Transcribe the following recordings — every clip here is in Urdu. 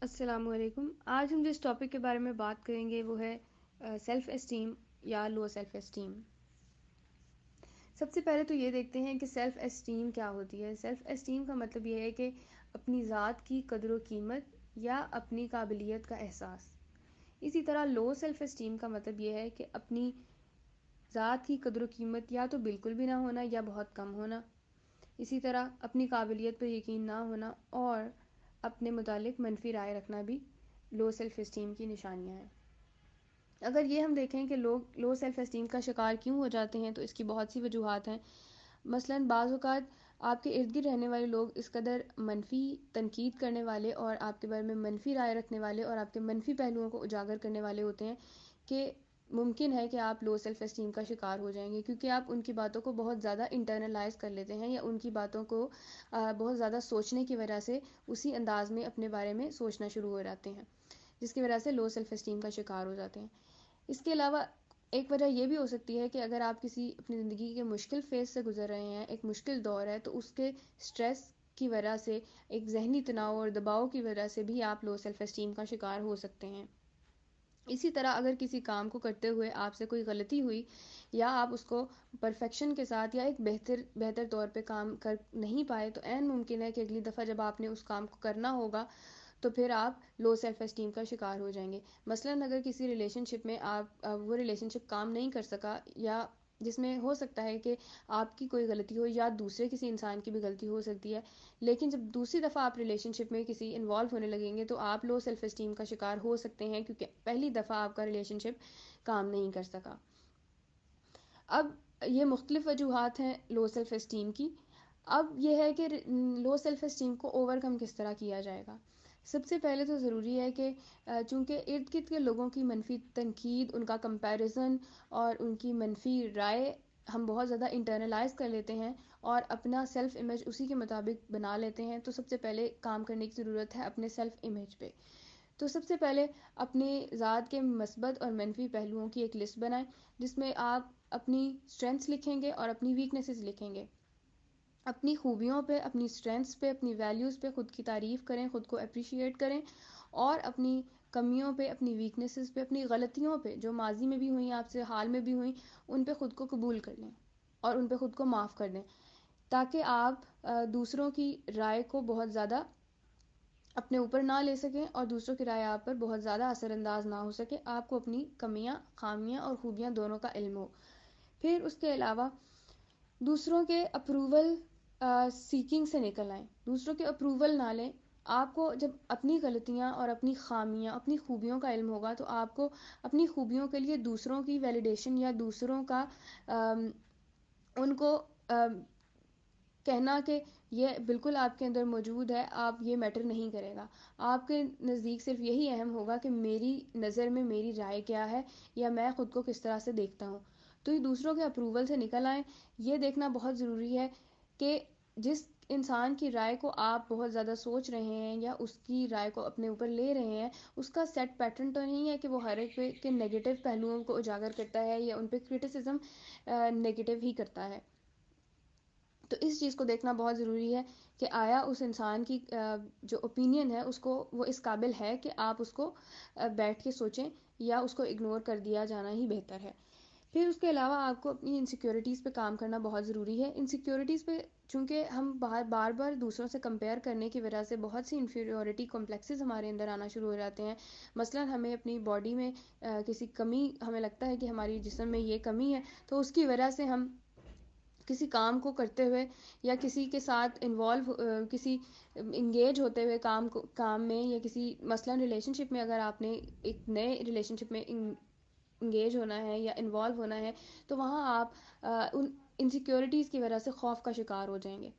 السلام علیکم. آج ہم جس ٹاپک کے بارے میں بات کریں گے وہ ہے سیلف اسٹیم یا لو سیلف اسٹیم. سب سے پہلے تو یہ دیکھتے ہیں کہ سیلف اسٹیم کیا ہوتی ہے. سیلف اسٹیم کا مطلب یہ ہے کہ اپنی ذات کی قدر و قیمت یا اپنی قابلیت کا احساس. اسی طرح لو سیلف اسٹیم کا مطلب یہ ہے کہ اپنی ذات کی قدر و قیمت یا تو بالکل بھی نہ ہونا یا بہت کم ہونا. اسی طرح اپنی قابلیت پر یقین نہ ہونا اور اپنے متعلق منفی رائے رکھنا بھی لو سیلف اسٹیم کی نشانیاں ہیں. اگر یہ ہم دیکھیں کہ لوگ لو سیلف اسٹیم کا شکار کیوں ہو جاتے ہیں تو اس کی بہت سی وجوہات ہیں. مثلاً بعض اوقات آپ کے ارد گرد رہنے والے لوگ اس قدر منفی تنقید کرنے والے اور آپ کے بارے میں منفی رائے رکھنے والے اور آپ کے منفی پہلوؤں کو اجاگر کرنے والے ہوتے ہیں کہ ممکن ہے کہ آپ لو سیلف اسٹیم کا شکار ہو جائیں گے، کیونکہ آپ ان کی باتوں کو بہت زیادہ انٹرنلائز کر لیتے ہیں یا ان کی باتوں کو بہت زیادہ سوچنے کی وجہ سے اسی انداز میں اپنے بارے میں سوچنا شروع ہو جاتے ہیں، جس کی وجہ سے لو سیلف اسٹیم کا شکار ہو جاتے ہیں. اس کے علاوہ ایک وجہ یہ بھی ہو سکتی ہے کہ اگر آپ کسی اپنی زندگی کے مشکل فیز سے گزر رہے ہیں، ایک مشکل دور ہے، تو اس کے سٹریس کی وجہ سے، ایک ذہنی تناؤ اور دباؤ کی وجہ سے بھی آپ لو سیلف اسٹیم کا شکار ہو سکتے ہیں. اسی طرح اگر کسی کام کو کرتے ہوئے آپ سے کوئی غلطی ہوئی یا آپ اس کو پرفیکشن کے ساتھ یا ایک بہتر طور پہ کام کر نہیں پائے، تو عین ممکن ہے کہ اگلی دفعہ جب آپ نے اس کام کو کرنا ہوگا تو پھر آپ لو سیلف اسٹیم کا شکار ہو جائیں گے. مثلاً اگر کسی ریلیشن شپ میں آپ وہ ریلیشن شپ کام نہیں کر سکا، یا جس میں ہو سکتا ہے کہ آپ کی کوئی غلطی ہو یا دوسرے کسی انسان کی بھی غلطی ہو سکتی ہے، لیکن جب دوسری دفعہ آپ ریلیشن شپ میں کسی انوالو ہونے لگیں گے تو آپ لو سیلف اسٹیم کا شکار ہو سکتے ہیں، کیونکہ پہلی دفعہ آپ کا ریلیشن شپ کام نہیں کر سکا. اب یہ مختلف وجوہات ہیں لو سیلف اسٹیم کی. اب یہ ہے کہ لو سیلف اسٹیم کو اوور کم کس طرح کیا جائے گا. سب سے پہلے تو ضروری ہے کہ چونکہ ارد گرد کے لوگوں کی منفی تنقید، ان کا کمپیریزن اور ان کی منفی رائے ہم بہت زیادہ انٹرنلائز کر لیتے ہیں اور اپنا سیلف امیج اسی کے مطابق بنا لیتے ہیں، تو سب سے پہلے کام کرنے کی ضرورت ہے اپنے سیلف امیج پہ. تو سب سے پہلے اپنی ذات کے مثبت اور منفی پہلوؤں کی ایک لسٹ بنائیں، جس میں آپ اپنی اسٹرینتھس لکھیں گے اور اپنی ویکنیسز لکھیں گے. اپنی خوبیوں پہ، اپنی اسٹرینتھس پہ، اپنی ویلیوز پہ خود کی تعریف کریں، خود کو اپریشیٹ کریں، اور اپنی کمیوں پہ، اپنی ویکنیسز پہ، اپنی غلطیوں پہ جو ماضی میں بھی ہوئیں، آپ سے حال میں بھی ہوئیں، ان پہ خود کو قبول کر لیں اور ان پہ خود کو معاف کر دیں، تاکہ آپ دوسروں کی رائے کو بہت زیادہ اپنے اوپر نہ لے سکیں اور دوسروں کی رائے آپ پر بہت زیادہ اثر انداز نہ ہو سکے. آپ کو اپنی کمیاں، خامیاں اور خوبیاں دونوں کا علم ہو. پھر اس کے علاوہ دوسروں کے اپروول سیکنگ سے نکل آئیں، دوسروں کے اپروول نہ لیں. آپ کو جب اپنی غلطیاں اور اپنی خامیاں، اپنی خوبیوں کا علم ہوگا تو آپ کو اپنی خوبیوں کے لیے دوسروں کی ویلیڈیشن یا دوسروں کا ان کو کہنا کہ یہ بالکل آپ کے اندر موجود ہے، آپ یہ میٹر نہیں کرے گا. آپ کے نزدیک صرف یہی اہم ہوگا کہ میری نظر میں میری رائے کیا ہے یا میں خود کو کس طرح سے دیکھتا ہوں. تو یہ دوسروں کے اپروول سے نکل آئیں. یہ دیکھنا بہت ضروری ہے کہ جس انسان کی رائے کو آپ بہت زیادہ سوچ رہے ہیں یا اس کی رائے کو اپنے اوپر لے رہے ہیں، اس کا سیٹ پیٹرن تو نہیں ہے کہ وہ ہر ایک کے نیگیٹو پہلوؤں کو اجاگر کرتا ہے یا ان پہ کرٹیسزم نیگیٹو ہی کرتا ہے. تو اس چیز کو دیکھنا بہت ضروری ہے کہ آیا اس انسان کی جو اوپینین ہے اس کو وہ اس قابل ہے کہ آپ اس کو بیٹھ کے سوچیں، یا اس کو اگنور کر دیا جانا ہی بہتر ہے. پھر اس کے علاوہ آپ کو اپنی انسیکیورٹیز پہ کام کرنا بہت ضروری ہے. انسیکیورٹیز پہ چونکہ ہم بار بار دوسروں سے کمپیئر کرنے کی وجہ سے بہت سی انفیریورٹی کمپلیکسز ہمارے اندر آنا شروع ہو جاتے ہیں. مثلا ہمیں اپنی باڈی میں کسی کمی، ہمیں لگتا ہے کہ ہماری جسم میں یہ کمی ہے، تو اس کی وجہ سے ہم کسی کام کو کرتے ہوئے یا کسی کے ساتھ کسی انگیج ہوتے ہوئے کام میں، یا کسی مثلا ریلیشن شپ میں، اگر آپ نے ایک نئے ریلیشن شپ میں انگیج ہونا ہے یا انوالو ہونا ہے، تو وہاں آپ ان انسیکیورٹیز کی وجہ سے خوف کا شکار ہو جائیں گے.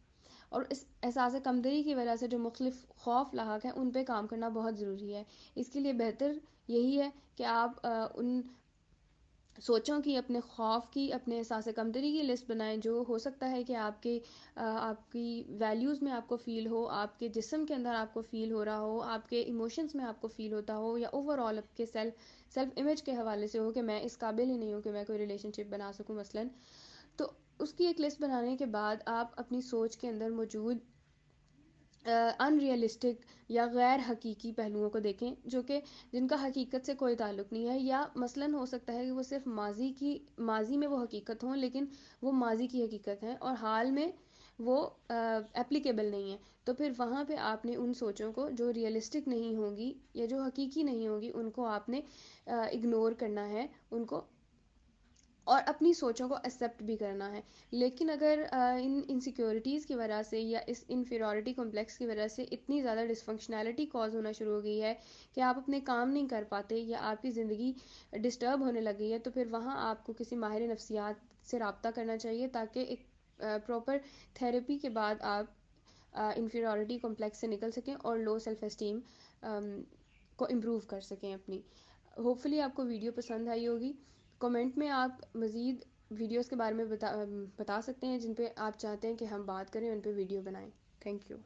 اور اس احساس کمتری کی وجہ سے جو مختلف خوف لاحق ہیں ان پہ کام کرنا بہت ضروری ہے. اس کے لیے بہتر یہی ہے کہ آپ ان سوچوں کی، اپنے خوف کی، اپنے احساس کمتری کی لسٹ بنائیں، جو ہو سکتا ہے کہ آپ کی ویلیوز میں آپ کو فیل ہو، آپ کے جسم کے اندر آپ کو فیل ہو رہا ہو، آپ کے ایموشنز میں آپ کو فیل ہوتا ہو، یا اوور آل آپ کے سیلف امیج کے حوالے سے ہو کہ میں اس قابل ہی نہیں ہوں کہ میں کوئی ریلیشن شپ بنا سکوں مثلا. تو اس کی ایک لسٹ بنانے کے بعد آپ اپنی سوچ کے اندر موجود ان ریئلسٹک یا غیر حقیقی پہلوؤں کو دیکھیں جو کہ جن کا حقیقت سے کوئی تعلق نہیں ہے، یا مثلاً ہو سکتا ہے کہ وہ صرف ماضی میں وہ حقیقت ہوں، لیکن وہ ماضی کی حقیقت ہیں اور حال میں وہ اپلیکیبل نہیں ہے. تو پھر وہاں پہ آپ نے ان سوچوں کو جو ریئلسٹک نہیں ہوں گی یا جو حقیقی نہیں ہوں گی ان کو آپ نے اگنور کرنا ہے ان کو، اور اپنی سوچوں کو ایکسیپٹ بھی کرنا ہے. لیکن اگر ان انسیکیورٹیز کی وجہ سے یا اس انفیریورٹی کمپلیکس کی وجہ سے اتنی زیادہ ڈسفنکشنالٹی کاز ہونا شروع ہو گئی ہے کہ آپ اپنے کام نہیں کر پاتے یا آپ کی زندگی ڈسٹرب ہونے لگ گئی ہے، تو پھر وہاں آپ کو کسی ماہر نفسیات سے رابطہ کرنا چاہیے تاکہ ایک پراپر تھیراپی کے بعد آپ انفیریورٹی کمپلیکس سے نکل سکیں اور لو سیلف اسٹیم کو امپروو کر سکیں اپنی. ہوپ فلی آپ کو ویڈیو پسند آئی ہوگی. کمنٹ میں آپ مزید ویڈیوز کے بارے میں بتا سکتے ہیں جن پہ آپ چاہتے ہیں کہ ہم بات کریں، ان پہ ویڈیو بنائیں. Thank you.